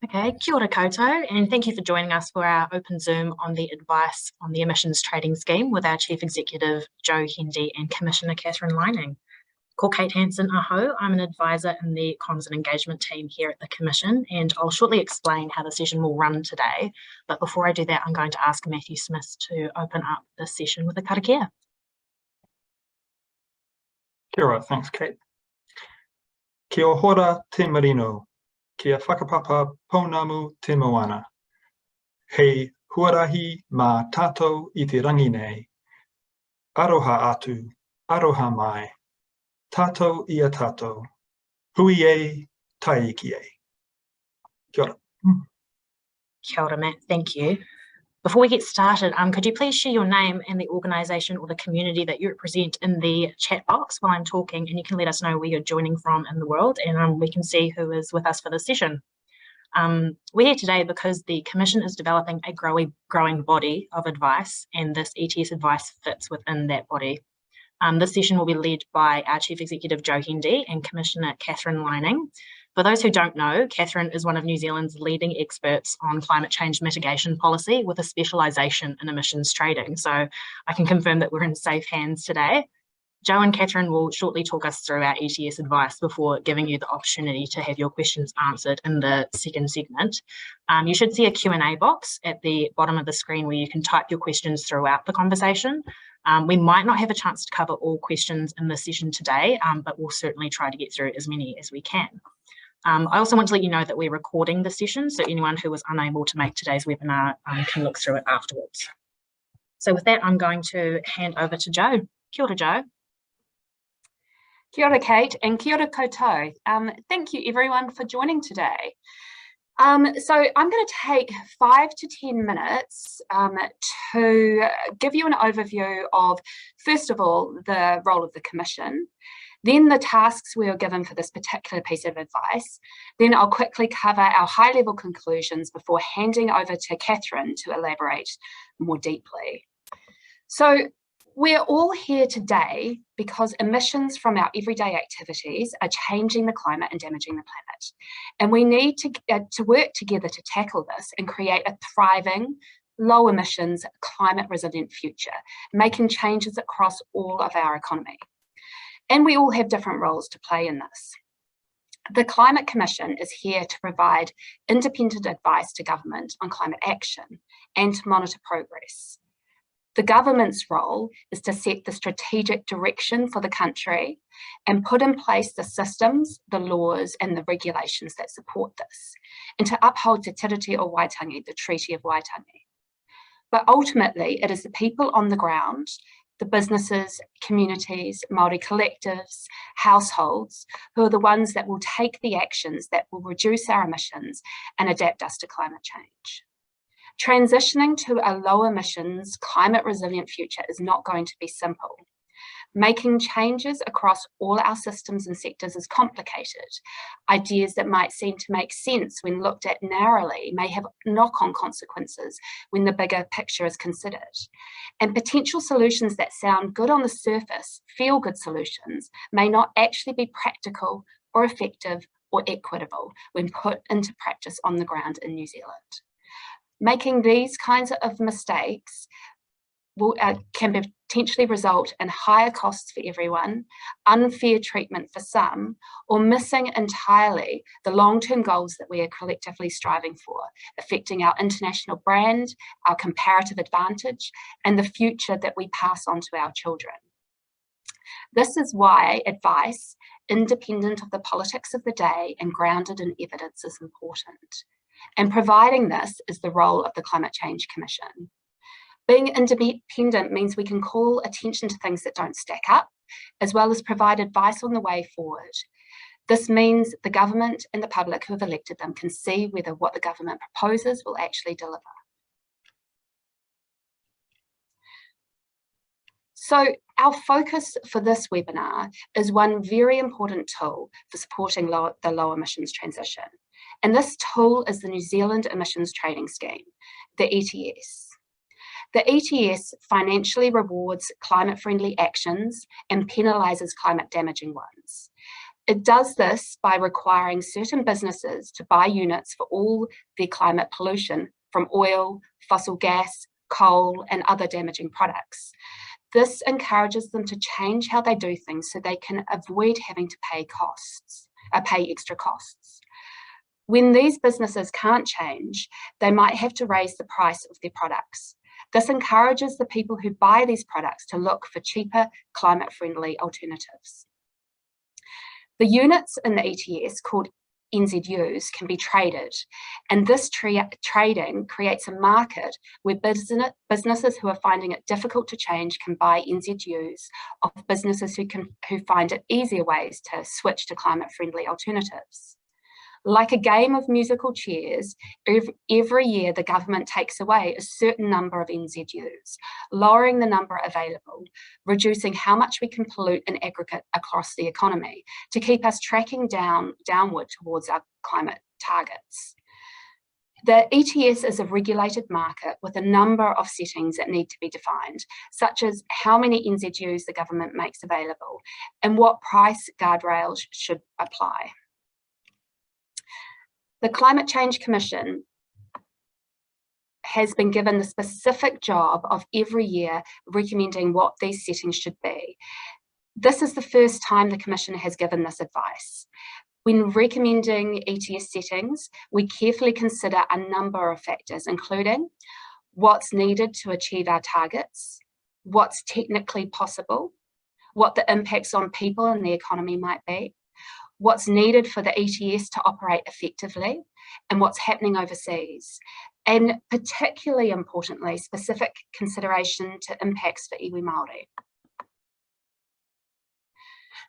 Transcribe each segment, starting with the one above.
Okay, kia ora koutou, and thank you for joining us for our open Zoom on the advice on the emissions trading scheme with our Chief Executive, Joe Hendy, and Commissioner Catherine Lining. Ko Kate Hansen aho, I'm an advisor in the comms and engagement team here at the Commission, and I'll shortly explain how the session will run today. But before I do that, I'm going to ask Matthew Smith to open up the session with a karakia. Kia ora, thanks Kate. Kia ora te marino, kia whakapapa pounamu te moana. Hei huarahi mā tātou I te rangi nei. Aroha atu, aroha mai. Tātou ia tātou. Hui e, tai iki e. Kia ora. Kia ora, Matt, thank you. Before we get started, could you please share your name and the organisation or the community that you represent in the chat box while I'm talking, and you can let us know where you're joining from in the world, and we can see who is with us for this session. We're here today because the Commission is developing a growing body of advice, and this ETS advice fits within that body. This session will be led by our Chief Executive, Joe Hendy, and Commissioner Catherine Lining. For those who don't know, Catherine is one of New Zealand's leading experts on climate change mitigation policy with a specialisation in emissions trading. So I can confirm that we're in safe hands today. Joe and Catherine will shortly talk us through our ETS advice before giving you the opportunity to have your questions answered in the second segment. You should see a Q&A box at the bottom of the screen where you can type your questions throughout the conversation. We might not have a chance to cover all questions in this session today, but we'll certainly try to get through as many as we can. I also want to let you know that we're recording the session, so anyone who was unable to make today's webinar can look through it afterwards. So with that, I'm going to hand over to Joe. Kia ora, Joe. Kia ora, Kate, and kia ora koutou. Thank you everyone for joining today. So I'm going to take 5 to 10 minutes to give you an overview of, first of all, the role of the Commission, then the tasks we were given for this particular piece of advice. Then I'll quickly cover our high-level conclusions before handing over to Catherine to elaborate more deeply. So we're all here today because emissions from our everyday activities are changing the climate and damaging the planet. And we need to work together to tackle this and create a thriving, low emissions, climate resilient future, making changes across all of our economy. And we all have different roles to play in this. The Climate Commission is here to provide independent advice to government on climate action and to monitor progress. The government's role is to set the strategic direction for the country and put in place the systems, the laws and the regulations that support this, and to uphold Te Tiriti o Waitangi, the Treaty of Waitangi. But ultimately, it is the people on the ground, the businesses, communities, Māori collectives, households, who are the ones that will take the actions that will reduce our emissions and adapt us to climate change. Transitioning to a low emissions, climate resilient future is not going to be simple. Making changes across all our systems and sectors is complicated. Ideas that might seem to make sense when looked at narrowly may have knock-on consequences when the bigger picture is considered. And potential solutions that sound good on the surface, feel-good solutions, may not actually be practical or effective or equitable when put into practice on the ground in New Zealand. Making these kinds of mistakes can potentially result in higher costs for everyone, unfair treatment for some, or missing entirely the long-term goals that we are collectively striving for, affecting our international brand, our comparative advantage, and the future that we pass on to our children. This is why advice, independent of the politics of the day and grounded in evidence, is important. And providing this is the role of the Climate Change Commission. Being independent means we can call attention to things that don't stack up, as well as provide advice on the way forward. This means the government and the public who have elected them can see whether what the government proposes will actually deliver. So our focus for this webinar is one very important tool for supporting the low emissions transition. And this tool is the New Zealand Emissions Trading Scheme, the ETS. The ETS financially rewards climate-friendly actions and penalises climate-damaging ones. It does this by requiring certain businesses to buy units for all their climate pollution from oil, fossil gas, coal, and other damaging products. This encourages them to change how they do things so they can avoid having to pay extra costs. When these businesses can't change, they might have to raise the price of their products. This encourages the people who buy these products to look for cheaper, climate-friendly alternatives. The units in the ETS, called NZUs, can be traded, and this trading creates a market where businesses who are finding it difficult to change can buy NZUs of businesses who find it easier ways to switch to climate-friendly alternatives. Like a game of musical chairs, every year the government takes away a certain number of NZUs, lowering the number available, reducing how much we can pollute in aggregate across the economy to keep us tracking downward towards our climate targets. The ETS is a regulated market with a number of settings that need to be defined, such as how many NZUs the government makes available and what price guardrails should apply. The Climate Change Commission has been given the specific job of every year recommending what these settings should be. This is the first time the Commission has given this advice. When recommending ETS settings, we carefully consider a number of factors, including what's needed to achieve our targets, what's technically possible, what the impacts on people and the economy might be, what's needed for the ETS to operate effectively, and what's happening overseas. And particularly importantly, specific consideration to impacts for iwi Māori.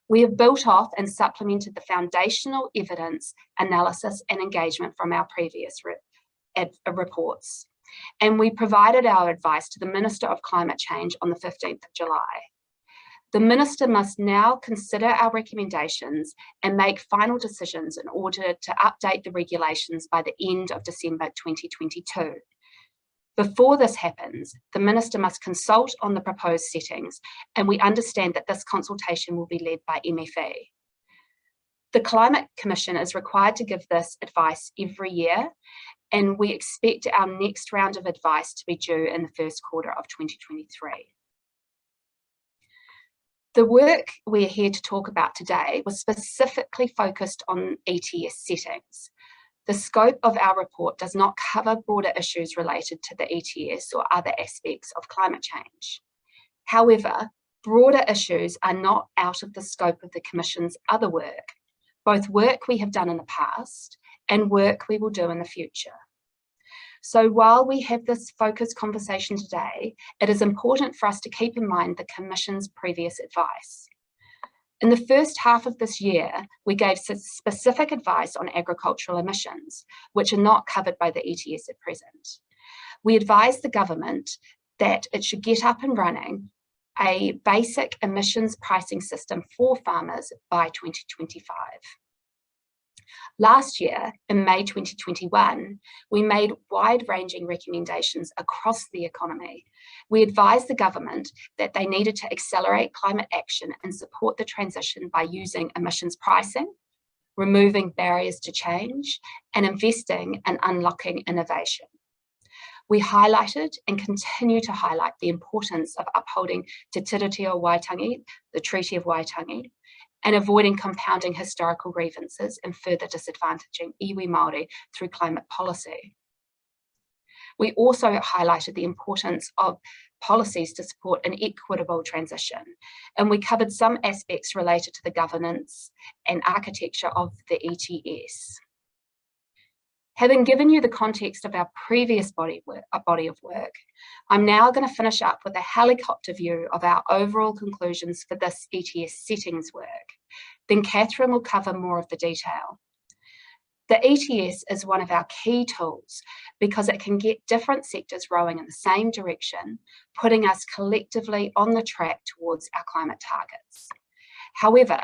We have built off and supplemented the foundational evidence, analysis, and engagement from our previous reports. And we provided our advice to the Minister of Climate Change on the 15th of July. The Minister must now consider our recommendations and make final decisions in order to update the regulations by the end of December 2022. Before this happens, the Minister must consult on the proposed settings, and we understand that this consultation will be led by MFE. The Climate Commission is required to give this advice every year, and we expect our next round of advice to be due in the first quarter of 2023. The work we're here to talk about today was specifically focused on ETS settings. The scope of our report does not cover broader issues related to the ETS or other aspects of climate change. However, broader issues are not out of the scope of the Commission's other work, both work we have done in the past and work we will do in the future. So while we have this focused conversation today, it is important for us to keep in mind the Commission's previous advice. In the first half of this year, we gave specific advice on agricultural emissions, which are not covered by the ETS at present. We advised the government that it should get up and running a basic emissions pricing system for farmers by 2025. Last year, in May 2021, we made wide-ranging recommendations across the economy. We advised the government that they needed to accelerate climate action and support the transition by using emissions pricing, removing barriers to change, and investing in unlocking innovation. We highlighted and continue to highlight the importance of upholding Te Tiriti o Waitangi, the Treaty of Waitangi, and avoiding compounding historical grievances and further disadvantaging iwi Māori through climate policy. We also highlighted the importance of policies to support an equitable transition, and we covered some aspects related to the governance and architecture of the ETS. Having given you the context of our previous body of work, I'm now going to finish up with a helicopter view of our overall conclusions for this ETS settings work. Then Catherine will cover more of the detail. The ETS is one of our key tools because it can get different sectors rowing in the same direction, putting us collectively on the track towards our climate targets. However,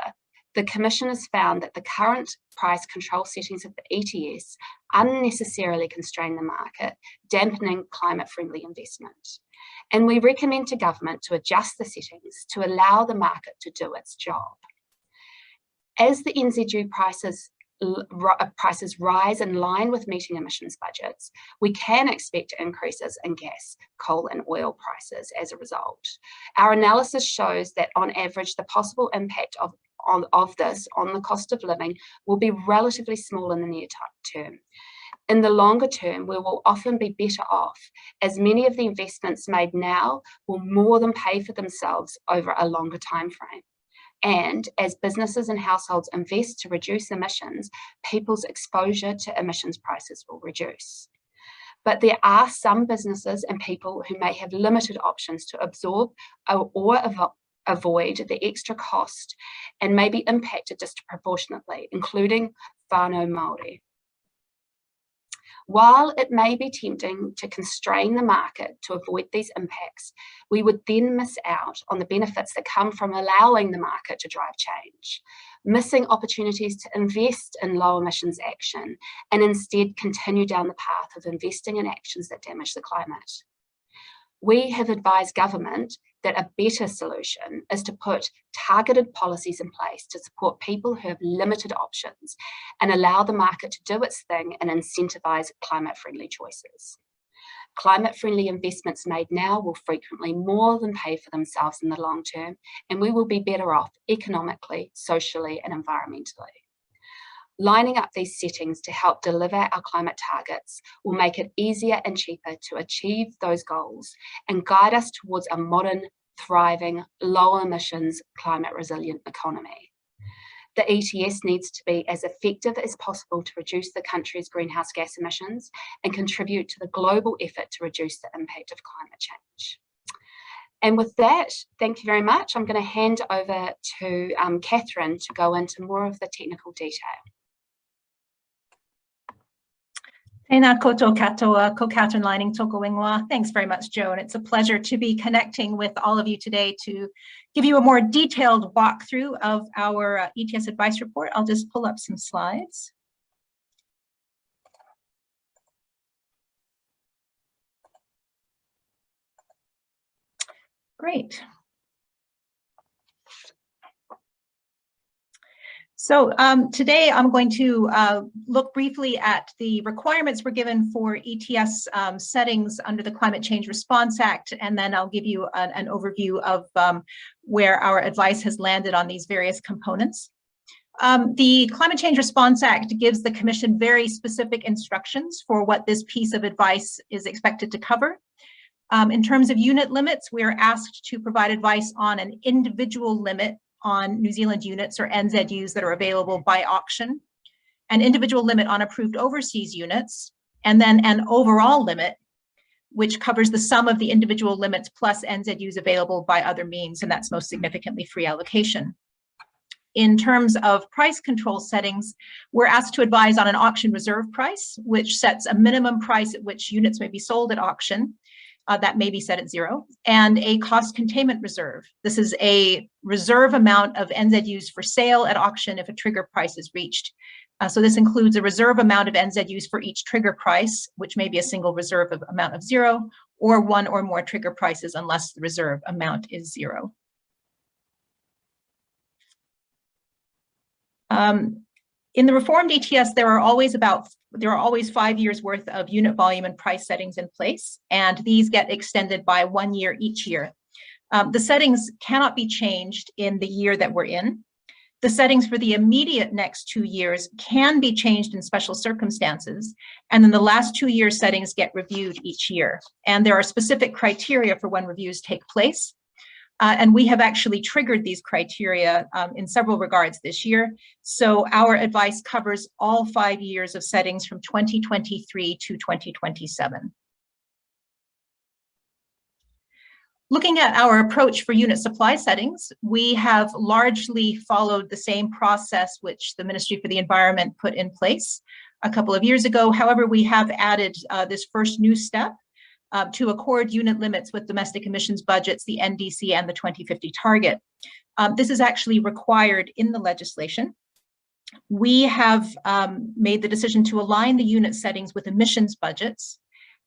the Commission has found that the current price control settings of the ETS unnecessarily constrain the market, dampening climate-friendly investment. And we recommend to government to adjust the settings to allow the market to do its job. As the NZU prices rise in line with meeting emissions budgets, we can expect increases in gas, coal and oil prices as a result. Our analysis shows that on average, the possible impact of this on the cost of living will be relatively small in the near term. In the longer term, we will often be better off, as many of the investments made now will more than pay for themselves over a longer time frame. And as businesses and households invest to reduce emissions, people's exposure to emissions prices will reduce. But there are some businesses and people who may have limited options to absorb or avoid the extra cost and may be impacted disproportionately, including whānau Māori. While it may be tempting to constrain the market to avoid these impacts, we would then miss out on the benefits that come from allowing the market to drive change, missing opportunities to invest in low emissions action and instead continue down the path of investing in actions that damage the climate. We have advised government that a better solution is to put targeted policies in place to support people who have limited options and allow the market to do its thing and incentivise climate-friendly choices. Climate-friendly investments made now will frequently more than pay for themselves in the long term, and we will be better off economically, socially, and environmentally. Lining up these settings to help deliver our climate targets will make it easier and cheaper to achieve those goals and guide us towards a modern, thriving, low emissions, climate resilient economy. The ETS needs to be as effective as possible to reduce the country's greenhouse gas emissions and contribute to the global effort to reduce the impact of climate change. And with that, thank you very much. I'm going to hand over to Catherine to go into more of the technical detail. Tēnā koutou katoa, ko Catherine Lining toko ingoa. Thanks very much, Joe, and it's a pleasure to be connecting with all of you today to give you a more detailed walkthrough of our ETS advice report. I'll just pull up some slides. Great. So today I'm going to look briefly at the requirements we're given for ETS settings under the Climate Change Response Act, and then I'll give you an overview of where our advice has landed on these various components. The Climate Change Response Act gives the Commission very specific instructions for what this piece of advice is expected to cover. In terms of unit limits, we are asked to provide advice on an individual limit on New Zealand units or NZUs that are available by auction, an individual limit on approved overseas units, and then an overall limit, which covers the sum of the individual limits plus NZUs available by other means, and that's most significantly free allocation. In terms of price control settings, we're asked to advise on an auction reserve price, which sets a minimum price at which units may be sold at auction. That may be set at 0, and a cost containment reserve. This is a reserve amount of NZUs for sale at auction if a trigger price is reached. So this includes a reserve amount of NZUs for each trigger price, which may be a single reserve amount of 0, or one or more trigger prices unless the reserve amount is 0. In the reformed ETS, there are always 5 years worth of unit volume and price settings in place, and these get extended by 1 year each year. The settings cannot be changed in the year that we're in. The settings for the immediate next 2 years can be changed in special circumstances, and then the last 2 year settings get reviewed each year. And there are specific criteria for when reviews take place. And we have actually triggered these criteria in several regards this year. So our advice covers all 5 years of settings from 2023 to 2027. Looking at our approach for unit supply settings, we have largely followed the same process which the Ministry for the Environment put in place a couple of years ago. However, we have added this first new step to accord unit limits with domestic emissions budgets, the NDC and the 2050 target. This is actually required in the legislation. We have made the decision to align the unit settings with emissions budgets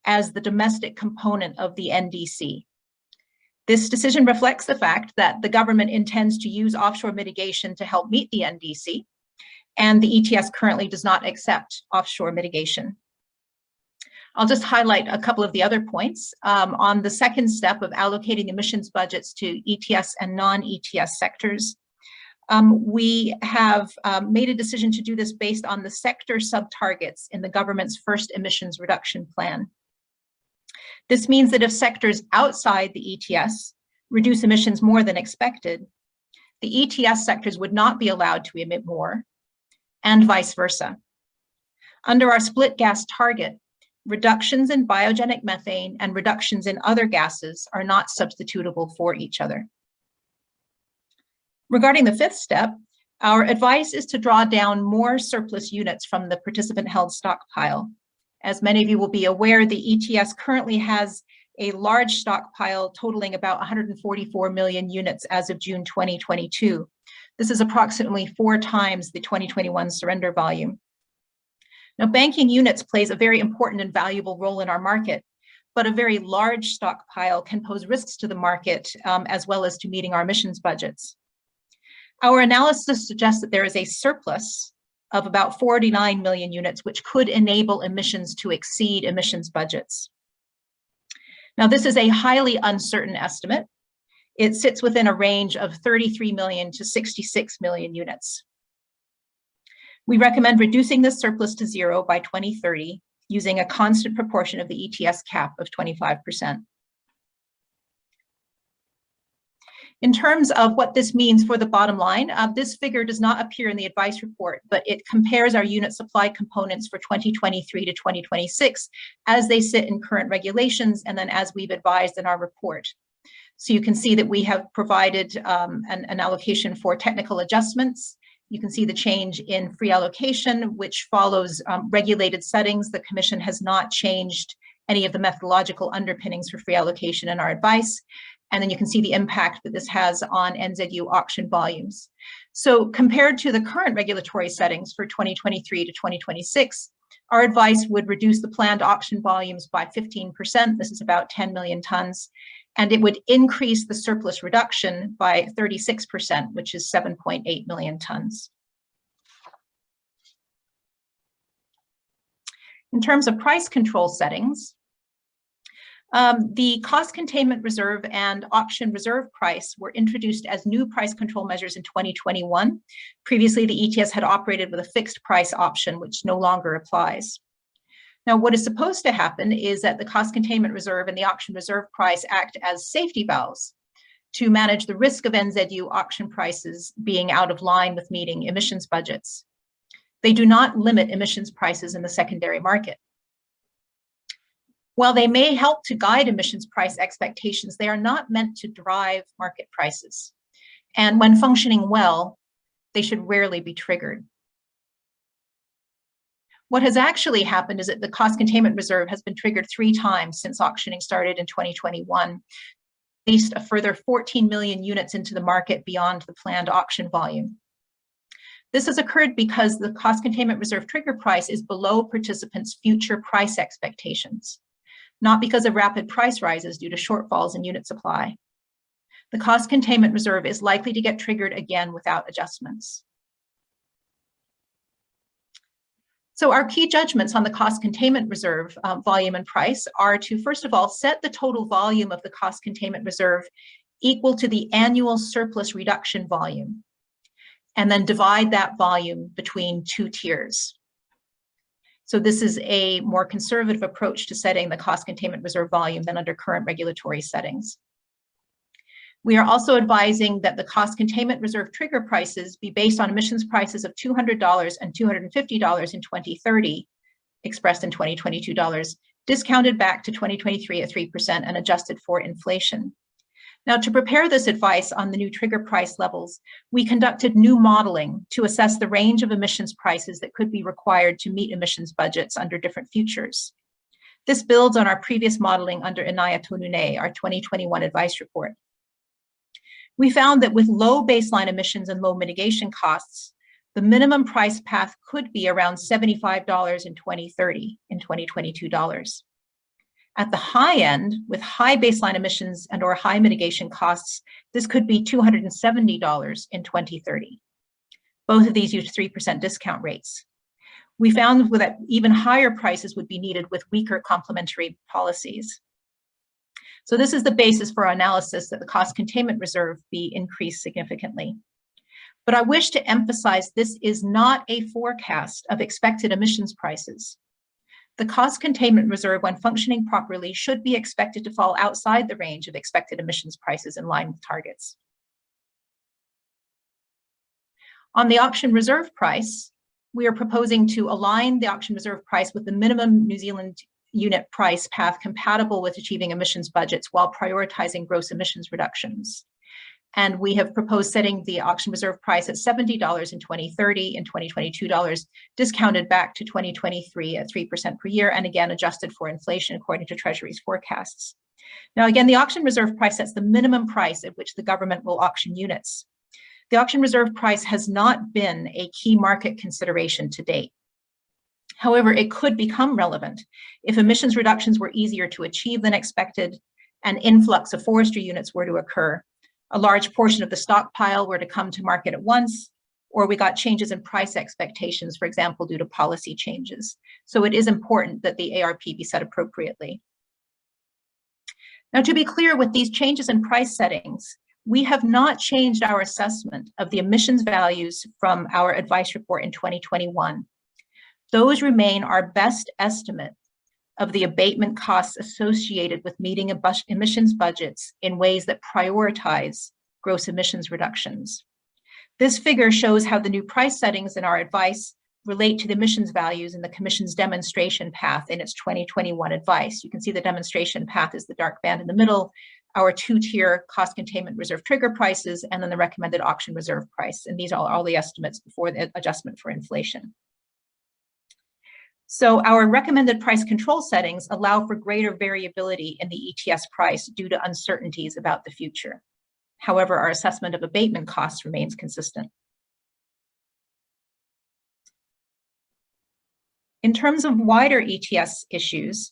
as the domestic component of the NDC. This decision reflects the fact that the government intends to use offshore mitigation to help meet the NDC, and the ETS currently does not accept offshore mitigation. I'll just highlight a couple of the other points. On the second step of allocating emissions budgets to ETS and non-ETS sectors, we have made a decision to do this based on the sector sub-targets in the government's first emissions reduction plan. This means that if sectors outside the ETS reduce emissions more than expected, the ETS sectors would not be allowed to emit more, and vice versa. Under our split gas target, reductions in biogenic methane and reductions in other gases are not substitutable for each other. Regarding the fifth step, our advice is to draw down more surplus units from the participant-held stockpile. As many of you will be aware, the ETS currently has a large stockpile totaling about 144 million units as of June 2022. This is approximately 4 times the 2021 surrender volume. Now, banking units plays a very important and valuable role in our market, but a very large stockpile can pose risks to the market as well as to meeting our emissions budgets. Our analysis suggests that there is a surplus of about 49 million units, which could enable emissions to exceed emissions budgets. Now, this is a highly uncertain estimate. It sits within a range of 33 million to 66 million units. We recommend reducing this surplus to zero by 2030 using a constant proportion of the ETS cap of 25%. In terms of what this means for the bottom line, this figure does not appear in the advice report, but it compares our unit supply components for 2023 to 2026 as they sit in current regulations and then as we've advised in our report. So you can see that we have provided an allocation for technical adjustments. You can see the change in free allocation, which follows regulated settings. The Commission has not changed any of the methodological underpinnings for free allocation in our advice. And then you can see the impact that this has on NZU auction volumes. So compared to the current regulatory settings for 2023 to 2026, our advice would reduce the planned auction volumes by 15%. This is about 10 million tons. And it would increase the surplus reduction by 36%, which is 7.8 million tons. In terms of price control settings, the cost containment reserve and auction reserve price were introduced as new price control measures in 2021. Previously, the ETS had operated with a fixed price option, which no longer applies. Now, what is supposed to happen is that the cost containment reserve and the auction reserve price act as safety valves to manage the risk of NZU auction prices being out of line with meeting emissions budgets. They do not limit emissions prices in the secondary market. While they may help to guide emissions price expectations, they are not meant to drive market prices. And when functioning well, they should rarely be triggered. What has actually happened is that the cost containment reserve has been triggered 3 times since auctioning started in 2021, released a further 14 million units into the market beyond the planned auction volume. This has occurred because the cost containment reserve trigger price is below participants' future price expectations, not because of rapid price rises due to shortfalls in unit supply. The cost containment reserve is likely to get triggered again without adjustments. So our key judgments on the cost containment reserve volume and price are to, first of all, set the total volume of the cost containment reserve equal to the annual surplus reduction volume, and then divide that volume between 2 tiers. So this is a more conservative approach to setting the cost containment reserve volume than under current regulatory settings. We are also advising that the cost containment reserve trigger prices be based on emissions prices of $200 and $250 in 2030, expressed in 2022 dollars, discounted back to 2023 at 3% and adjusted for inflation. Now, to prepare this advice on the new trigger price levels, we conducted new modeling to assess the range of emissions prices that could be required to meet emissions budgets under different futures. This builds on our previous modeling under Inaya Tonune, our 2021 advice report. We found that with low baseline emissions and low mitigation costs, the minimum price path could be around $75 in 2030 in 2022 dollars. At the high end, with high baseline emissions and or high mitigation costs, this could be $270 in 2030. Both of these use 3% discount rates. We found that even higher prices would be needed with weaker complementary policies. So this is the basis for our analysis that the cost containment reserve be increased significantly. But I wish to emphasize this is not a forecast of expected emissions prices. The cost containment reserve, when functioning properly, should be expected to fall outside the range of expected emissions prices in line with targets. On the auction reserve price, we are proposing to align the auction reserve price with the minimum New Zealand unit price path compatible with achieving emissions budgets while prioritizing gross emissions reductions. And we have proposed setting the auction reserve price at $70 in 2030 and $22, discounted back to 2023 at 3% per year, and again, adjusted for inflation according to Treasury's forecasts. Now, again, the auction reserve price sets the minimum price at which the government will auction units. The auction reserve price has not been a key market consideration to date. However, it could become relevant if emissions reductions were easier to achieve than expected, an influx of forestry units were to occur, a large portion of the stockpile were to come to market at once, or we got changes in price expectations, for example, due to policy changes. So it is important that the ARP be set appropriately. Now, to be clear, with these changes in price settings, we have not changed our assessment of the emissions values from our advice report in 2021. Those remain our best estimate of the abatement costs associated with meeting emissions budgets in ways that prioritize gross emissions reductions. This figure shows how the new price settings in our advice relate to the emissions values in the Commission's demonstration path in its 2021 advice. You can see the demonstration path is the dark band in the middle, our two-tier cost containment reserve trigger prices, and then the recommended auction reserve price. And these are all the estimates before the adjustment for inflation. So our recommended price control settings allow for greater variability in the ETS price due to uncertainties about the future. However, our assessment of abatement costs remains consistent. In terms of wider ETS issues,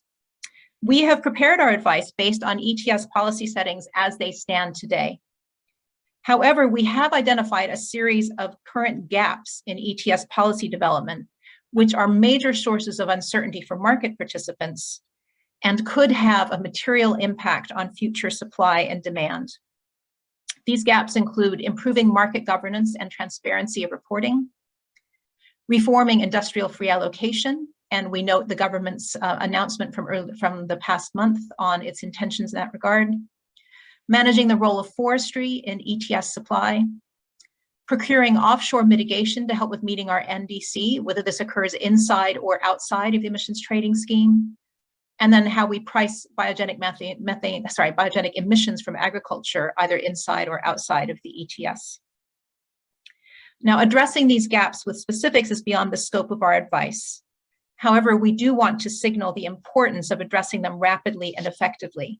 we have prepared our advice based on ETS policy settings as they stand today. However, we have identified a series of current gaps in ETS policy development, which are major sources of uncertainty for market participants and could have a material impact on future supply and demand. These gaps include improving market governance and transparency of reporting, reforming industrial free allocation, and we note the government's announcement from the past month on its intentions in that regard, managing the role of forestry in ETS supply, procuring offshore mitigation to help with meeting our NDC, whether this occurs inside or outside of the emissions trading scheme, and then how we price biogenic biogenic emissions from agriculture, either inside or outside of the ETS. Now, addressing these gaps with specifics is beyond the scope of our advice. However, we do want to signal the importance of addressing them rapidly and effectively.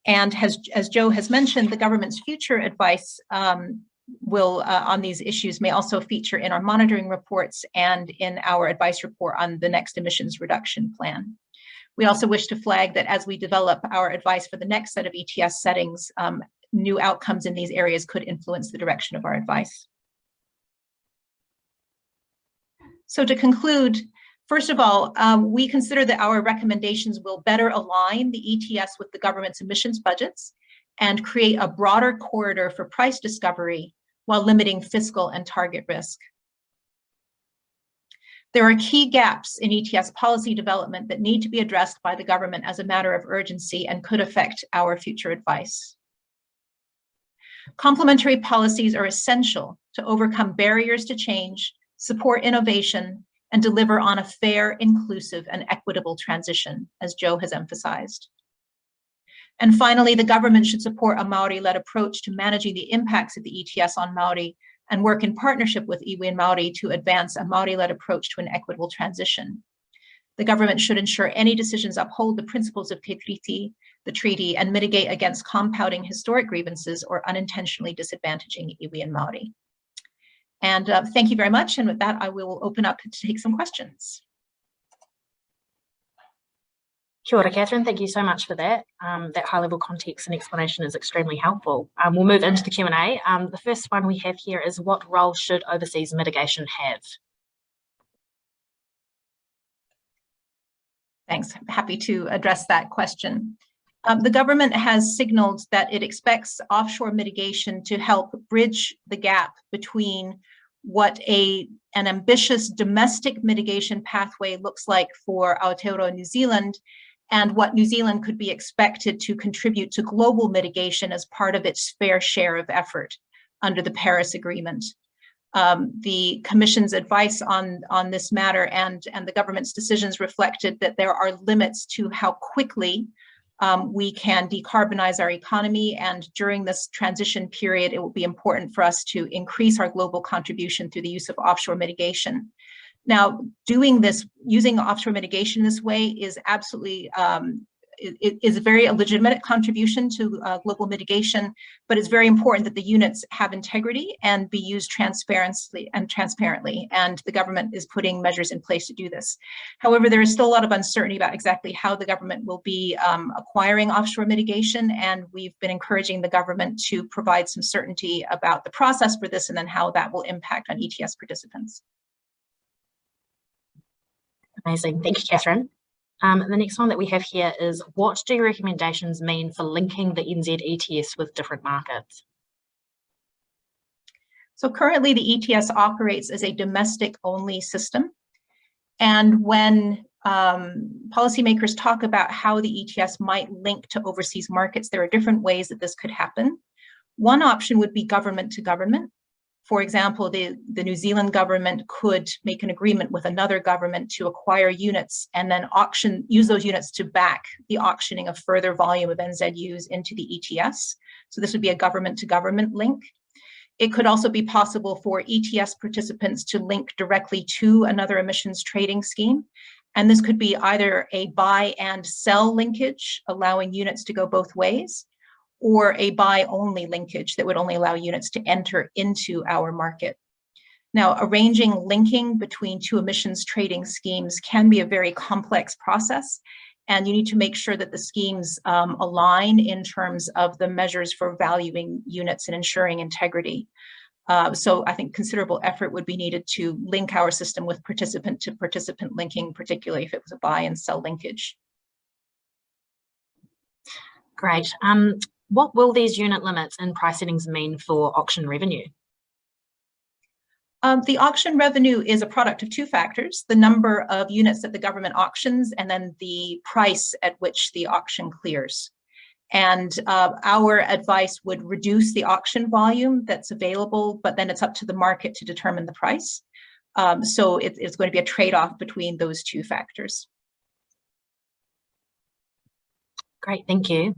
And as Joe has mentioned, the government's future advice on these issues may also feature in our monitoring reports and in our advice report on the next emissions reduction plan. We also wish to flag that as we develop our advice for the next set of ETS settings, new outcomes in these areas could influence the direction of our advice. So to conclude, first of all, we consider that our recommendations will better align the ETS with the government's emissions budgets and create a broader corridor for price discovery while limiting fiscal and target risk. There are key gaps in ETS policy development that need to be addressed by the government as a matter of urgency and could affect our future advice. Complementary policies are essential to overcome barriers to change, support innovation, and deliver on a fair, inclusive, and equitable transition, as Joe has emphasized. And finally, the government should support a Māori-led approach to managing the impacts of the ETS on Māori and work in partnership with iwi and Māori to advance a Māori-led approach to an equitable transition. The government should ensure any decisions uphold the principles of Te Tiriti, the treaty, and mitigate against compounding historic grievances or unintentionally disadvantaging iwi and Māori. And thank you very much. And with that, I will open up to take some questions. Kia ora, Catherine. Thank you so much for that. That high-level context and explanation is extremely helpful. We'll move into the Q&A. The first one we have here is, what role should overseas mitigation have? Thanks. I'm happy to address that question. The government has signaled that it expects offshore mitigation to help bridge the gap between what an ambitious domestic mitigation pathway looks like for Aotearoa New Zealand, and what New Zealand could be expected to contribute to global mitigation as part of its fair share of effort under the Paris Agreement. The Commission's advice on this matter and the government's decisions reflected that there are limits to how quickly we can decarbonize our economy, and during this transition period, it will be important for us to increase our global contribution through the use of offshore mitigation. Now, doing this, using offshore mitigation this way is absolutely, it is a very legitimate contribution to global mitigation, but it's very important that the units have integrity and be used transparently, and the government is putting measures in place to do this. However, there is still a lot of uncertainty about exactly how the government will be acquiring offshore mitigation, and we've been encouraging the government to provide some certainty about the process for this and then how that will impact on ETS participants. Amazing. Thank you, Catherine. The next one that we have here is, what do your recommendations mean for linking the NZ ETS with different markets? So currently the ETS operates as a domestic-only system. And when policymakers talk about how the ETS might link to overseas markets, there are different ways that this could happen. One option would be government to government. For example, the New Zealand government could make an agreement with another government to acquire units and then use those units to back the auctioning of further volume of NZUs into the ETS. So this would be a government to government link. It could also be possible for ETS participants to link directly to another emissions trading scheme. And this could be either a buy and sell linkage, allowing units to go both ways, or a buy-only linkage that would only allow units to enter into our market. Now, arranging linking between two emissions trading schemes can be a very complex process, and you need to make sure that the schemes align in terms of the measures for valuing units and ensuring integrity. So I think considerable effort would be needed to link our system with participant to participant linking, particularly if it was a buy and sell linkage. Great. What will these unit limits and price settings mean for auction revenue? The auction revenue is a product of two factors: the number of units that the government auctions and then the price at which the auction clears. And our advice would reduce the auction volume that's available, but then it's up to the market to determine the price. So it's going to be a trade-off between those two factors. Great, thank you.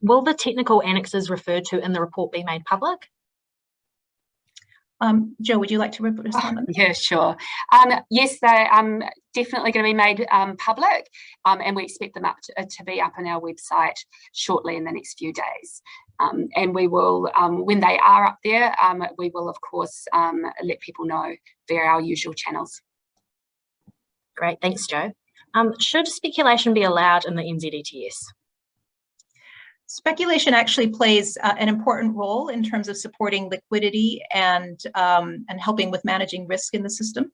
Will the technical annexes referred to in the report be made public? Jo, would you like to respond? Yeah, sure. Yes, they're definitely going to be made public, and we expect them to be up on our website shortly in the next few days. And we will, when they are up there, we will, of course, let people know via our usual channels. Great, thanks, Jo. Should speculation be allowed in the NZ ETS? Speculation actually plays an important role in terms of supporting liquidity and helping with managing risk in the system.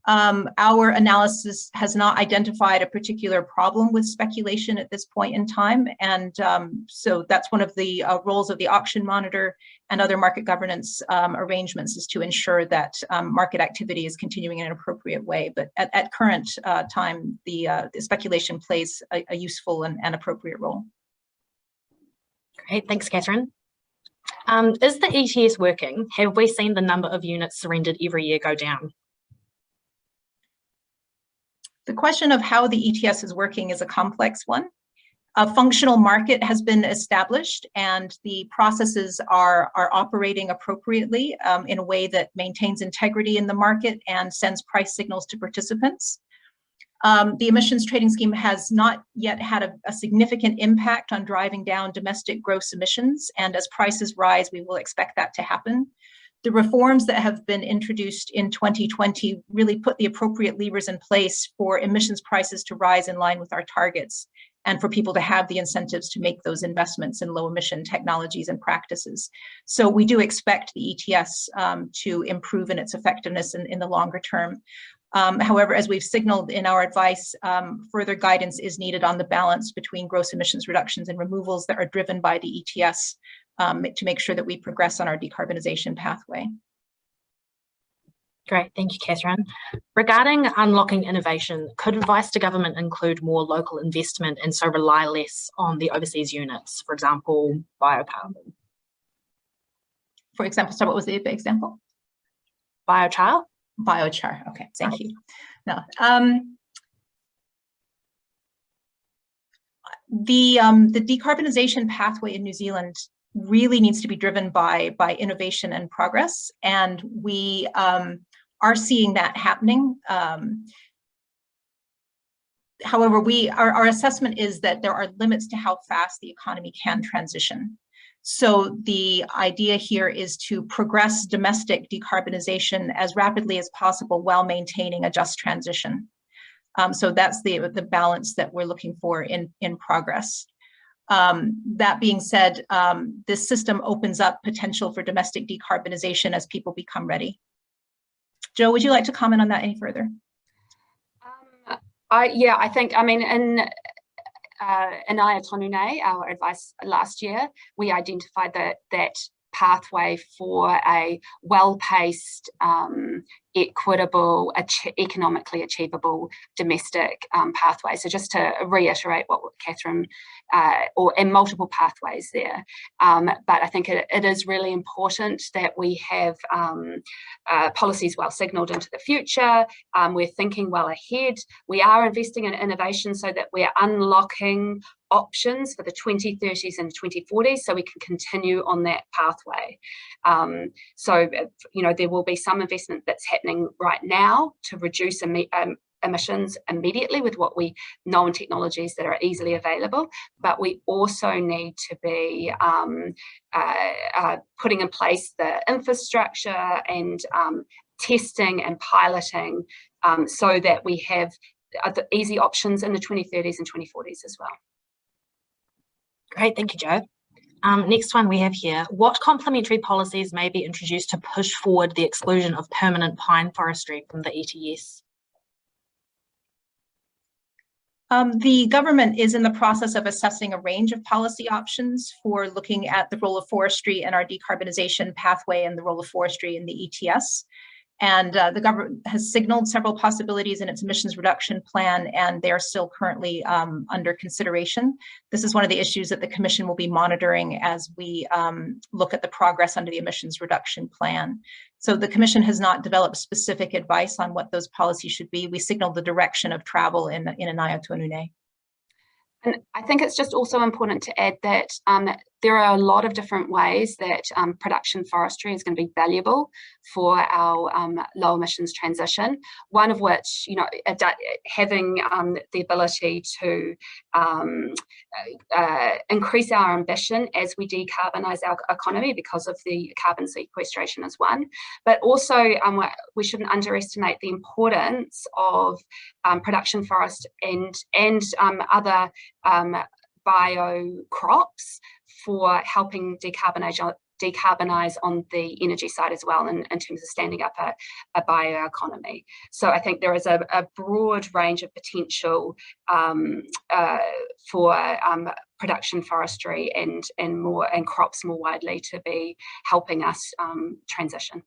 Our analysis has not identified a particular problem with speculation at this point in time, and so that's one of the roles of the auction monitor and other market governance arrangements, is to ensure that market activity is continuing in an appropriate way. But at current time, the speculation plays a useful and appropriate role. Great, thanks, Catherine. Is the ETS working? Have we seen the number of units surrendered every year go down? The question of how the ETS is working is a complex one. A functional market has been established, and the processes are operating appropriately in a way that maintains integrity in the market and sends price signals to participants. The emissions trading scheme has not yet had a significant impact on driving down domestic gross emissions, and as prices rise, we will expect that to happen. The reforms that have been introduced in 2020 really put the appropriate levers in place for emissions prices to rise in line with our targets. and for people to have the incentives to make those investments in low emission technologies and practices. So we do expect the ETS to improve in its effectiveness in the longer term. However, as we've signaled in our advice, further guidance is needed on the balance between gross emissions reductions and removals that are driven by the ETS to make sure that we progress on our decarbonization pathway. Great, thank you, Catherine. Regarding unlocking innovation, could advice to government include more local investment and so rely less on the overseas units, for example, biocarbon? For example, so what was the example? Biochar? Biochar, okay, thank you. No, the decarbonization pathway in New Zealand really needs to be driven by innovation and progress, and we are seeing that happening. However, our assessment is that there are limits to how fast the economy can transition. So the idea here is to progress domestic decarbonization as rapidly as possible while maintaining a just transition. So that's the balance that we're looking for in progress. That being said, this system opens up potential for domestic decarbonization as people become ready. Jo, would you like to comment on that any further? Yeah, I think, I mean, in Nāia Tonune, our advice last year, we identified that pathway for a well-paced, equitable, economically achievable domestic pathway. So just to reiterate what Catherine, and multiple pathways there. But I think it is really important that we have policies well signalled into the future. We're thinking well ahead. We are investing in innovation so that we're unlocking options for the 2030s and 2040s so we can continue on that pathway. So, you know, there will be some investment that's happening right now to reduce emissions immediately with what we know in technologies that are easily available, but we also need to be putting in place the infrastructure and testing and piloting so that we have the easy options in the 2030s and 2040s as well. Great, thank you, Jo. Next one we have here, what complementary policies may be introduced to push forward the exclusion of permanent pine forestry from the ETS? The government is in the process of assessing a range of policy options for looking at the role of forestry in our decarbonization pathway and the role of forestry in the ETS. And the government has signaled several possibilities in its emissions reduction plan, and they're still currently under consideration. This is one of the issues that the Commission will be monitoring as we look at the progress under the emissions reduction plan. So the Commission has not developed specific advice on what those policies should be. We signaled the direction of travel in Nāia Tonune. And I think it's just also important to add that there are a lot of different ways that production forestry is going to be valuable for our low emissions transition. One of which, you know, having the ability to increase our ambition as we decarbonise our economy because of the carbon sequestration is one, but also we shouldn't underestimate the importance of production forest and other bio crops for helping decarbonise on the energy side as well in terms of standing up a bioeconomy. So I think there is a broad range of potential for production forestry and crops more widely to be helping us transition.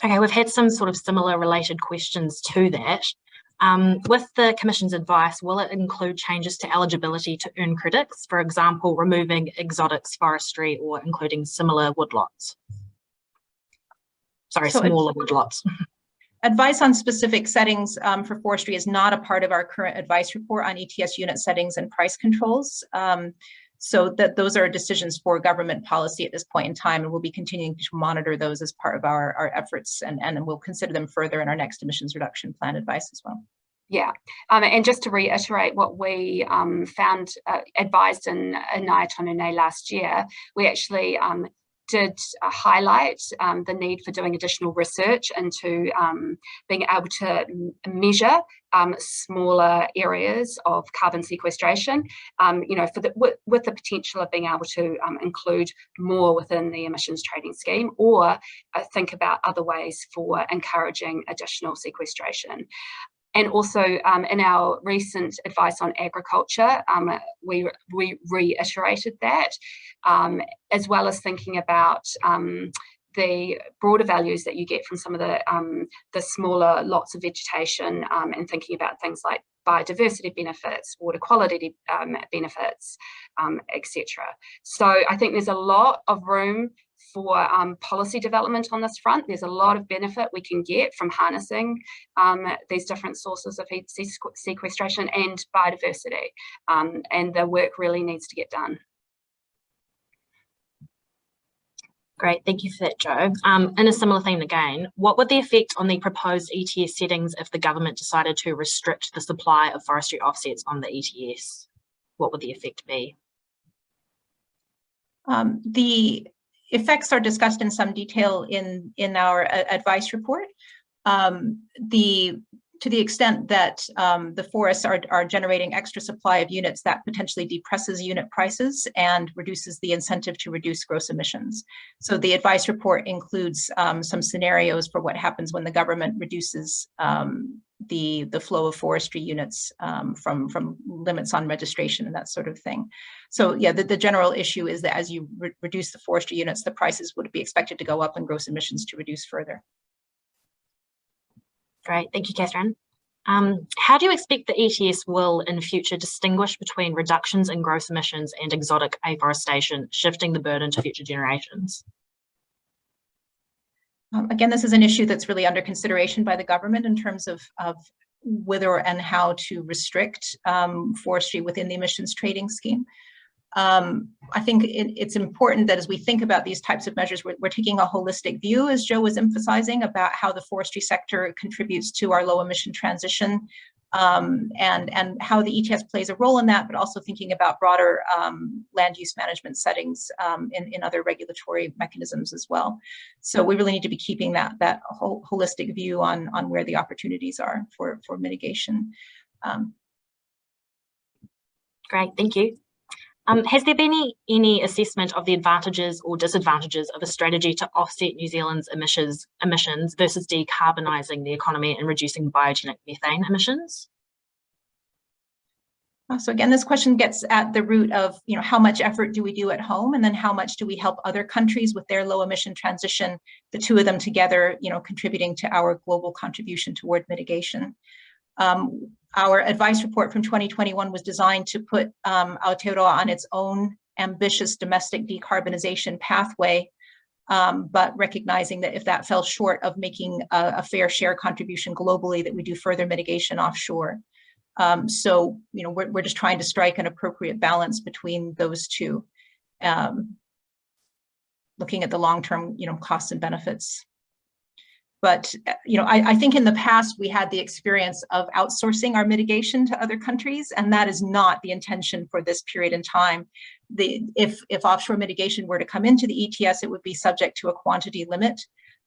Okay, we've had some sort of similar related questions to that. With the Commission's advice, will it include changes to eligibility to earn credits, for example, removing exotics forestry or including similar woodlots? Sorry, smaller woodlots. Advice on specific settings for forestry is not a part of our current advice report on ETS unit settings and price controls. So that those are decisions for government policy at this point in time, and we'll be continuing to monitor those as part of our efforts, and we'll consider them further in our next emissions reduction plan advice as well. Yeah, and just to reiterate what we found advised in Nāia Tonune last year, we actually did highlight the need for doing additional research into being able to measure smaller areas of carbon sequestration, with the potential of being able to include more within the emissions trading scheme, or think about other ways for encouraging additional sequestration. And also in our recent advice on agriculture, we reiterated that, as well as thinking about the broader values that you get from some of the smaller lots of vegetation, and thinking about things like biodiversity benefits, water quality benefits, etc. So I think there's a lot of room for policy development on this front. There's a lot of benefit we can get from harnessing these different sources of heat sequestration and biodiversity, and the work really needs to get done. Great, thank you for that, Jo. In a similar theme again, what would the effect on the proposed ETS settings if the government decided to restrict the supply of forestry offsets on the ETS? What would the effect be? The effects are discussed in some detail in our advice report. To the extent that the forests are generating extra supply of units, that potentially depresses unit prices and reduces the incentive to reduce gross emissions. So the advice report includes some scenarios for what happens when the government reduces the flow of forestry units from limits on registration and that sort of thing. So yeah, the general issue is that as you reduce the forestry units, the prices would be expected to go up and gross emissions to reduce further. Great, thank you, Catherine. How do you expect the ETS will in future distinguish between reductions in gross emissions and exotic afforestation, shifting the burden to future generations? Again, this is an issue that's really under consideration by the government in terms of whether and how to restrict forestry within the emissions trading scheme. I think it's important that as we think about these types of measures, we're taking a holistic view, as Jo was emphasizing, about how the forestry sector contributes to our low emission transition, and how the ETS plays a role in that, but also thinking about broader land use management settings in other regulatory mechanisms as well. So we really need to be keeping that whole holistic view on where the opportunities are for mitigation. Great, thank you. Has there been any assessment of the advantages or disadvantages of a strategy to offset New Zealand's emissions versus decarbonising the economy and reducing biogenic methane emissions? So again, this question gets at the root of, how much effort do we do at home, and then how much do we help other countries with their low emission transition, the two of them together, contributing to our global contribution toward mitigation. Our advice report from 2021 was designed to put Aotearoa on its own ambitious domestic decarbonization pathway, but recognizing that if that fell short of making a fair share contribution globally, that we do further mitigation offshore. So, we're just trying to strike an appropriate balance between those two, looking at the long-term, costs and benefits. But, I think in the past, we had the experience of outsourcing our mitigation to other countries, and that is not the intention for this period in time. If offshore mitigation were to come into the ETS, it would be subject to a quantity limit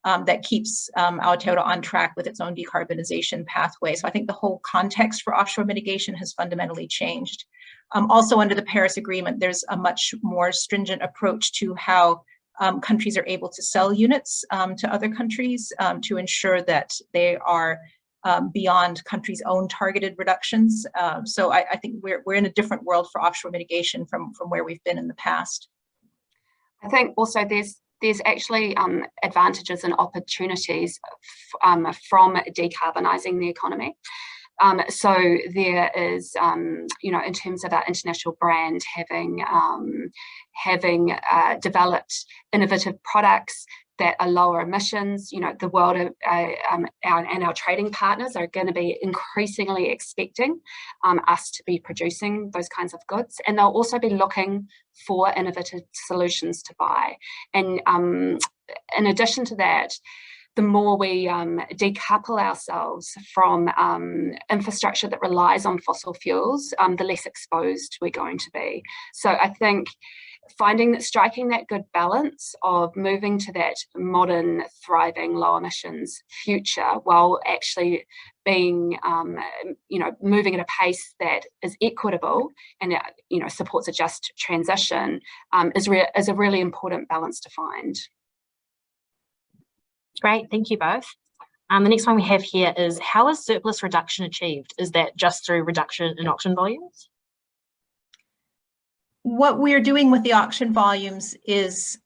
that keeps Aotearoa on track with its own decarbonization pathway. So I think the whole context for offshore mitigation has fundamentally changed. Also under the Paris Agreement, there's a much more stringent approach to how countries are able to sell units to other countries to ensure that they are beyond countries' own targeted reductions. So I think we're in a different world for offshore mitigation from where we've been in the past. I think also there's actually advantages and opportunities from decarbonising the economy. So there is, in terms of our international brand, having developed innovative products that are lower emissions, the world and our trading partners are going to be increasingly expecting us to be producing those kinds of goods, and they'll also be looking for innovative solutions to buy. And in addition to that, the more we decouple ourselves from infrastructure that relies on fossil fuels, the less exposed we're going to be. So I think striking that good balance of moving to that modern, thriving, low emissions future while actually being, moving at a pace that is equitable and, supports a just transition is a really important balance to find. Great, thank you both. The next one we have here is, how is surplus reduction achieved? Is that just through reduction in auction volumes? What we're doing with the auction volumes is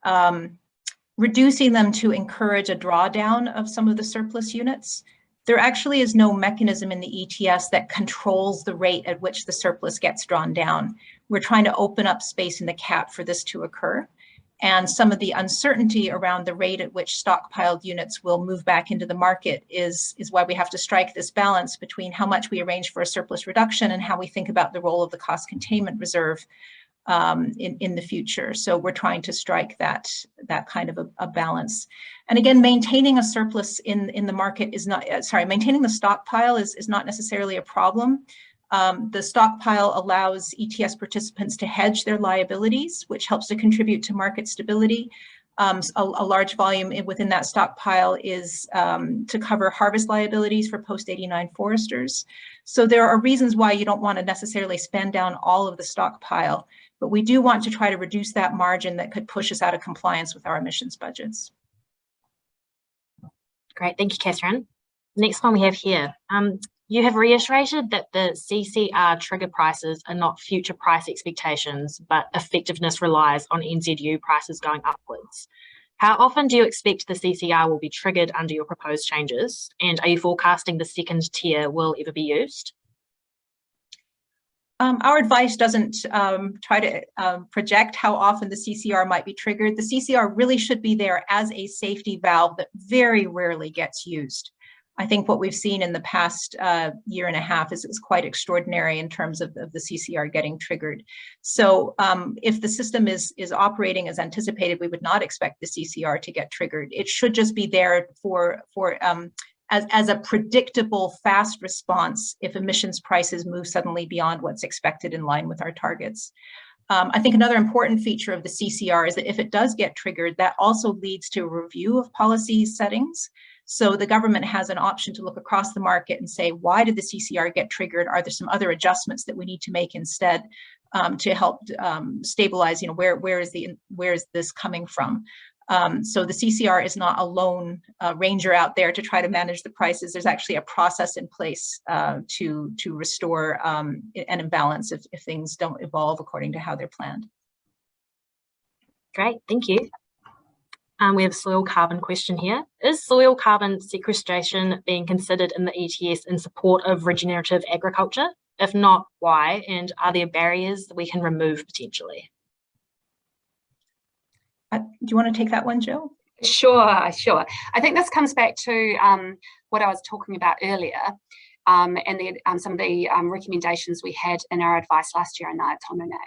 reducing them to encourage a drawdown of some of the surplus units. There actually is no mechanism in the ETS that controls the rate at which the surplus gets drawn down. We're trying to open up space in the cap for this to occur. And some of the uncertainty around the rate at which stockpiled units will move back into the market is why we have to strike this balance between how much we arrange for a surplus reduction and how we think about the role of the cost containment reserve in the future. So we're trying to strike that kind of a balance. And again, maintaining a surplus in the market is not, maintaining the stockpile is not necessarily a problem. The stockpile allows ETS participants to hedge their liabilities, which helps to contribute to market stability. A large volume within that stockpile is to cover harvest liabilities for post-89 foresters. So there are reasons why you don't want to necessarily spend down all of the stockpile, but we do want to try to reduce that margin that could push us out of compliance with our emissions budgets. Great, thank you, Catherine. The next one we have here. You have reiterated that the CCR trigger prices are not future price expectations, but effectiveness relies on NZU prices going upwards. How often do you expect the CCR will be triggered under your proposed changes? And are you forecasting the second tier will ever be used? Our advice doesn't try to project how often the CCR might be triggered. The CCR really should be there as a safety valve that very rarely gets used. I think what we've seen in the past year and a half is quite extraordinary in terms of the CCR getting triggered. So if the system is operating as anticipated, we would not expect the CCR to get triggered. It should just be there as a predictable, fast response if emissions prices move suddenly beyond what's expected in line with our targets. I think another important feature of the CCR is that if it does get triggered, that also leads to a review of policy settings. So the government has an option to look across the market and say, why did the CCR get triggered? Are there some other adjustments that we need to make instead to help stabilize, where is this coming from? So the CCR is not a lone ranger out there to try to manage the prices. There's actually a process in place to restore an imbalance if things don't evolve according to how they're planned. Great, thank you. We have a soil carbon question here. Is soil carbon sequestration being considered in the ETS in support of regenerative agriculture? If not, why? And are there barriers that we can remove potentially? Do you want to take that one, Jill? Sure. I think this comes back to what I was talking about earlier, and some of the recommendations we had in our advice last year in Ngāi Tonune.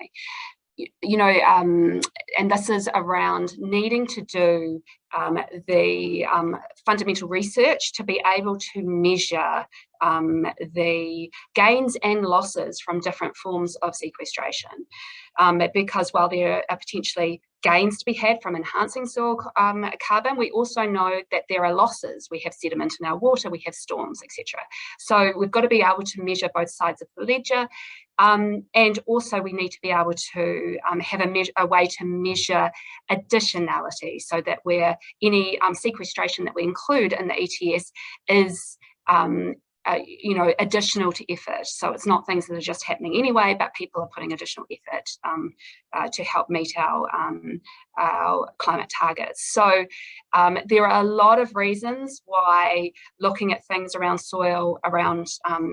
And this is around needing to do the fundamental research to be able to measure the gains and losses from different forms of sequestration. Because while there are potentially gains to be had from enhancing soil carbon, we also know that there are losses. We have sediment in our water, we have storms, etc. So we've got to be able to measure both sides of the ledger. And also we need to be able to have a way to measure additionality, so that where any sequestration that we include in the ETS is additional to effort. So it's not things that are just happening anyway, but people are putting additional effort to help meet our climate targets. So there are a lot of reasons why looking at things around soil, around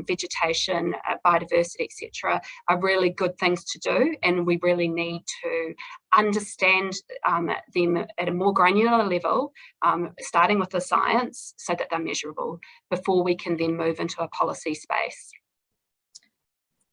vegetation, biodiversity, etc., are really good things to do, and we really need to understand them at a more granular level, starting with the science so that they're measurable, before we can then move into a policy space.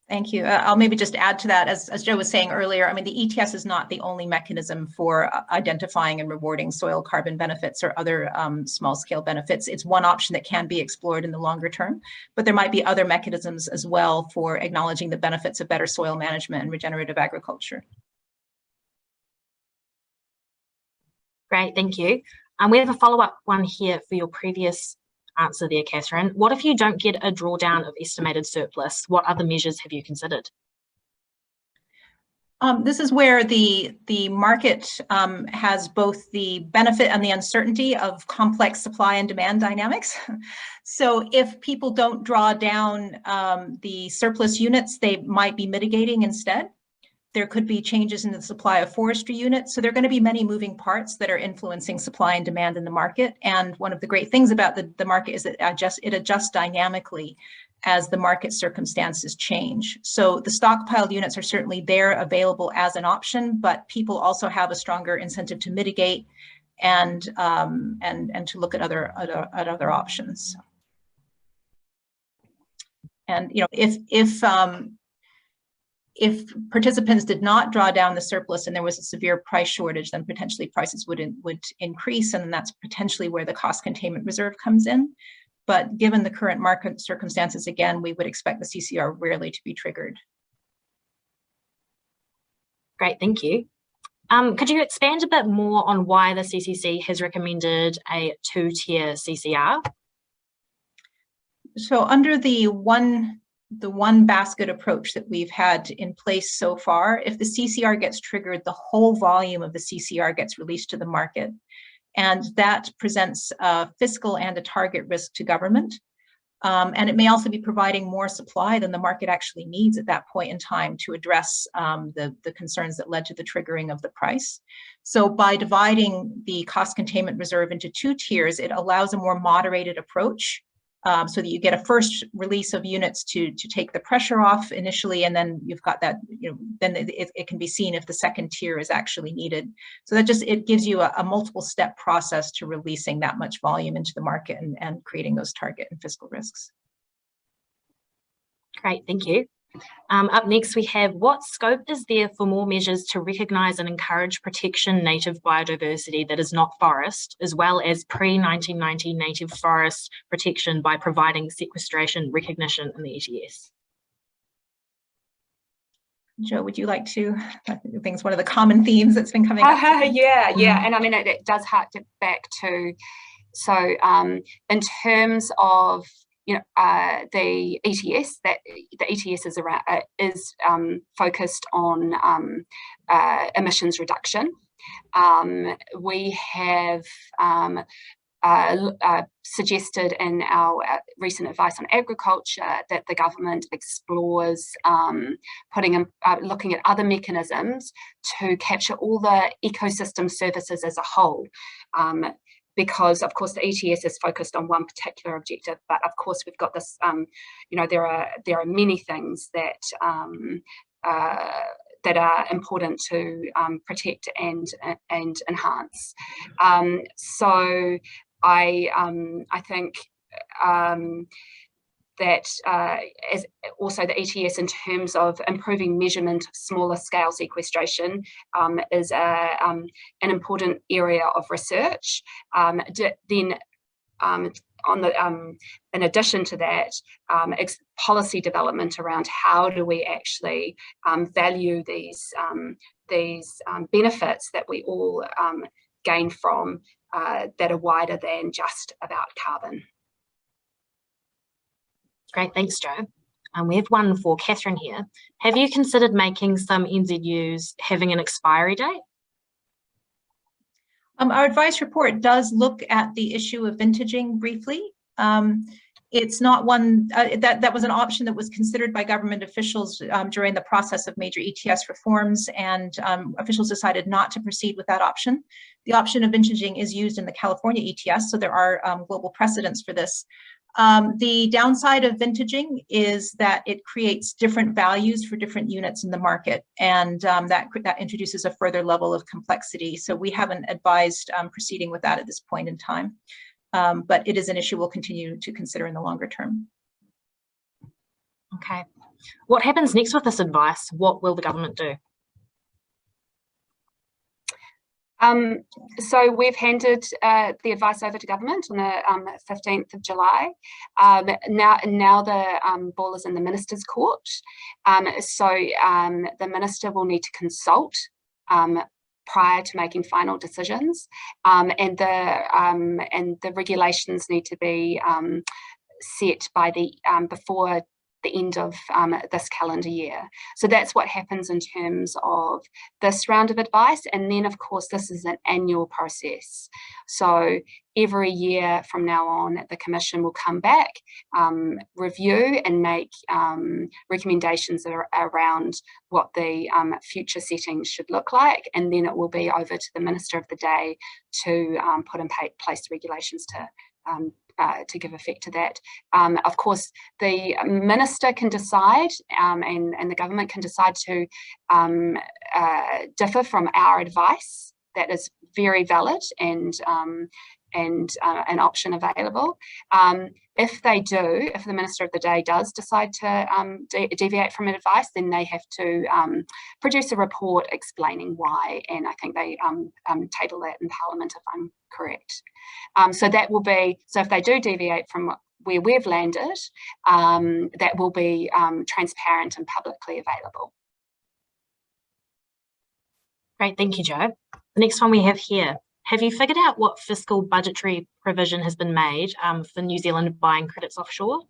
Thank you. I'll maybe just add to that, as Joe was saying earlier, I mean, the ETS is not the only mechanism for identifying and rewarding soil carbon benefits or other small-scale benefits. It's one option that can be explored in the longer term, but there might be other mechanisms as well for acknowledging the benefits of better soil management and regenerative agriculture. Great, thank you. We have a follow-up one here for your previous answer there, Catherine. What if you don't get a drawdown of estimated surplus? What other measures have you considered? This is where the market has both the benefit and the uncertainty of complex supply and demand dynamics. So if people don't draw down the surplus units, they might be mitigating instead. There could be changes in the supply of forestry units. So there are going to be many moving parts that are influencing supply and demand in the market. And one of the great things about the market is that it adjusts dynamically as the market circumstances change. So the stockpiled units are certainly there, available as an option, but people also have a stronger incentive to mitigate and to look at other options. And if participants did not draw down the surplus and there was a severe price shortage, then potentially prices would increase, and that's potentially where the cost containment reserve comes in. But given the current market circumstances, again, we would expect the CCR rarely to be triggered. Great, thank you. Could you expand a bit more on why the CCC has recommended a 2-tier CCR? So under the one basket approach that we've had in place so far, if the CCR gets triggered, the whole volume of the CCR gets released to the market. And that presents a fiscal and a target risk to government. And it may also be providing more supply than the market actually needs at that point in time to address the concerns that led to the triggering of the price. So by dividing the cost containment reserve into 2 tiers, it allows a more moderated approach so that you get a first release of units to take the pressure off initially, and then you've got that, then it can be seen if the second tier is actually needed. So that it gives you a multiple step process to releasing that much volume into the market and creating those target and fiscal risks. Great, thank you. Up next, we have, what scope is there for more measures to recognise and encourage protection native biodiversity that is not forest, as well as pre-1990 native forest protection by providing sequestration recognition in the ETS? Jo, would you like to? I think it's one of the common themes that's been coming up. Yeah. And I mean, it does harken back to, so in terms of the ETS, that the ETS is focused on emissions reduction. We have suggested in our recent advice on agriculture that the government explores looking at other mechanisms to capture all the ecosystem services as a whole. Because of course the ETS is focused on one particular objective, but of course we've got this, there are many things that that are important to protect and enhance. So I think that as also the ETS in terms of improving measurement of smaller scale sequestration is an important area of research. Then in addition to that, policy development around how do we actually value these benefits that we all gain from that are wider than just about carbon. Great, thanks, Jo. We have one for Catherine here. Have you considered making some NZUs having an expiry date? Our advice report does look at the issue of vintaging briefly. It's not one that was an option that was considered by government officials during the process of major ETS reforms, and officials decided not to proceed with that option. The option of vintaging is used in the California ETS, so there are global precedents for this. The downside of vintaging is that it creates different values for different units in the market, and that introduces a further level of complexity. So we haven't advised proceeding with that at this point in time, but it is an issue we'll continue to consider in the longer term. Okay. What happens next with this advice? What will the government do? So we've handed the advice over to government on the 15th of July. Now the ball is in the minister's court. So the minister will need to consult prior to making final decisions, and the regulations need to be set by the before the end of this calendar year. So that's what happens in terms of this round of advice. And then, of course, this is an annual process. So every year from now on, the Commission will come back, review and make recommendations that are around what the future settings should look like. And then it will be over to the Minister of the Day to put in place the regulations to give effect to that. Of course, the Minister can decide and the government can decide to differ from our advice. That is very valid and an option available. If the Minister of the Day does decide to deviate from advice, then they have to produce a report explaining why, and I think they table that in Parliament if I'm correct. So that will be, so if they do deviate from where we've landed, that will be transparent and publicly available. Great, thank you, Jo. The next one we have here. Have you figured out what fiscal budgetary provision has been made for New Zealand buying credits offshore?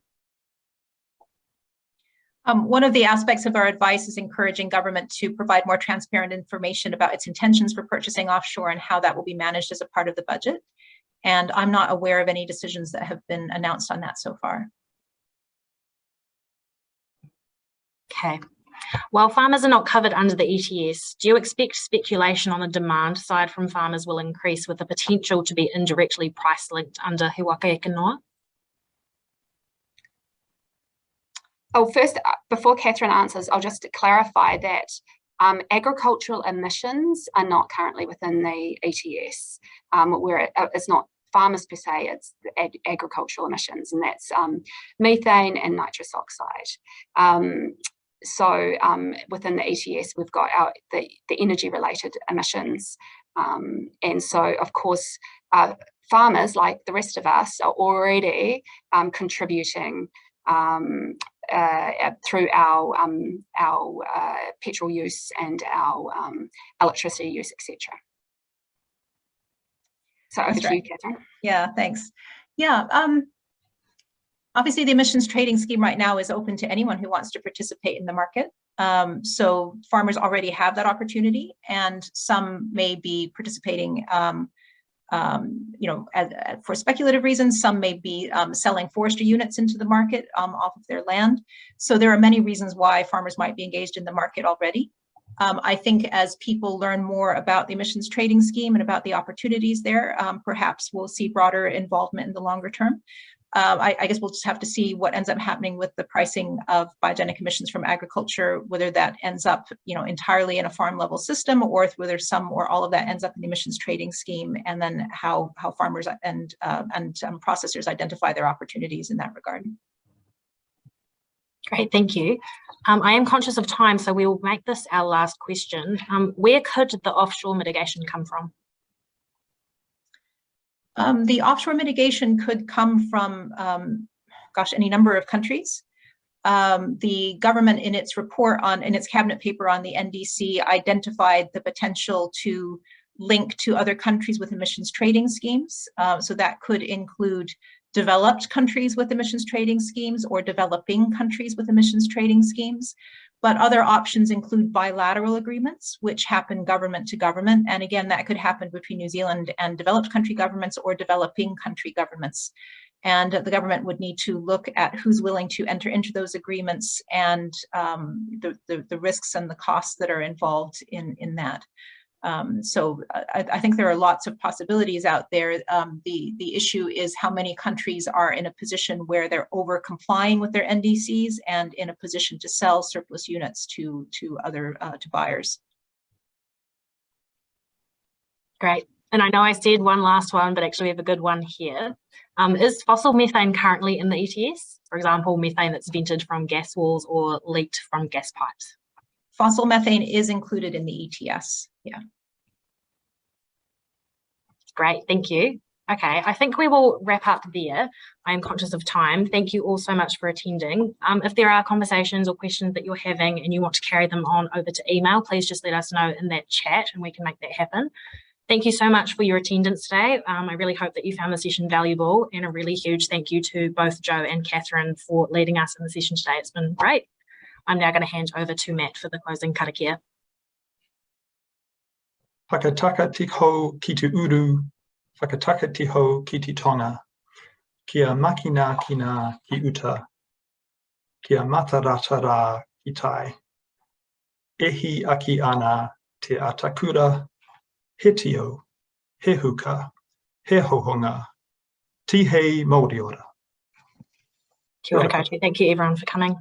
One of the aspects of our advice is encouraging government to provide more transparent information about its intentions for purchasing offshore and how that will be managed as a part of the budget. And I'm not aware of any decisions that have been announced on that so far. Okay. While farmers are not covered under the ETS, do you expect speculation on the demand side from farmers will increase with the potential to be indirectly price linked under He Waka Eke Noa? Oh, first, before Catherine answers, I'll just clarify that agricultural emissions are not currently within the ETS, where it's not farmers per se, it's agricultural emissions, and that's methane and nitrous oxide. So within the ETS, we've got the energy-related emissions. And so, of course, farmers, like the rest of us, are already contributing through our petrol use and our electricity use, etc. So over to you, Catherine. Yeah, thanks. Yeah. Obviously, the emissions trading scheme right now is open to anyone who wants to participate in the market. So farmers already have that opportunity, and some may be participating, for speculative reasons. Some may be selling forestry units into the market off of their land. So there are many reasons why farmers might be engaged in the market already. I think as people learn more about the emissions trading scheme and about the opportunities there, perhaps we'll see broader involvement in the longer term. I guess we'll just have to see what ends up happening with the pricing of biogenic emissions from agriculture, whether that ends up, entirely in a farm level system, or whether some or all of that ends up in the emissions trading scheme, and then how farmers and processors identify their opportunities in that regard. Great, thank you. I am conscious of time, so we will make this our last question. Where could the offshore mitigation come from? The offshore mitigation could come from, any number of countries. The government in its report in its cabinet paper on the NDC identified the potential to link to other countries with emissions trading schemes. So that could include developed countries with emissions trading schemes or developing countries with emissions trading schemes. But other options include bilateral agreements, which happen government to government. And again, that could happen between New Zealand and developed country governments or developing country governments. And the government would need to look at who's willing to enter into those agreements and the risks and the costs that are involved in that. So I think there are lots of possibilities out there. The issue is how many countries are in a position where they're over complying with their NDCs and in a position to sell surplus units to buyers. Great. And I know I said one last one, but actually we have a good one here. Is fossil methane currently in the ETS? For example, methane that's vented from gas walls or leaked from gas pipes? Fossil methane is included in the ETS, yeah. Great, thank you. Okay, I think we will wrap up there. I am conscious of time. Thank you all so much for attending. If there are conversations or questions that you're having and you want to carry them on over to email, please just let us know in that chat and we can make that happen. Thank you so much for your attendance today. I really hope that you found the session valuable, and a really huge thank you to both Joe and Catherine for leading us in the session today. It's been great. I'm now going to hand over to Matt for the closing karakia. Whakataka tiho ki te uru, whakataka tiho ki te tonga, kia makina kina ki uta, kia mataratara ki tai. Ehi aki ana te atakura, he tio, he huka, he hohonga, tihei Mōrioara. Kia ora koutou. Thank you everyone for coming.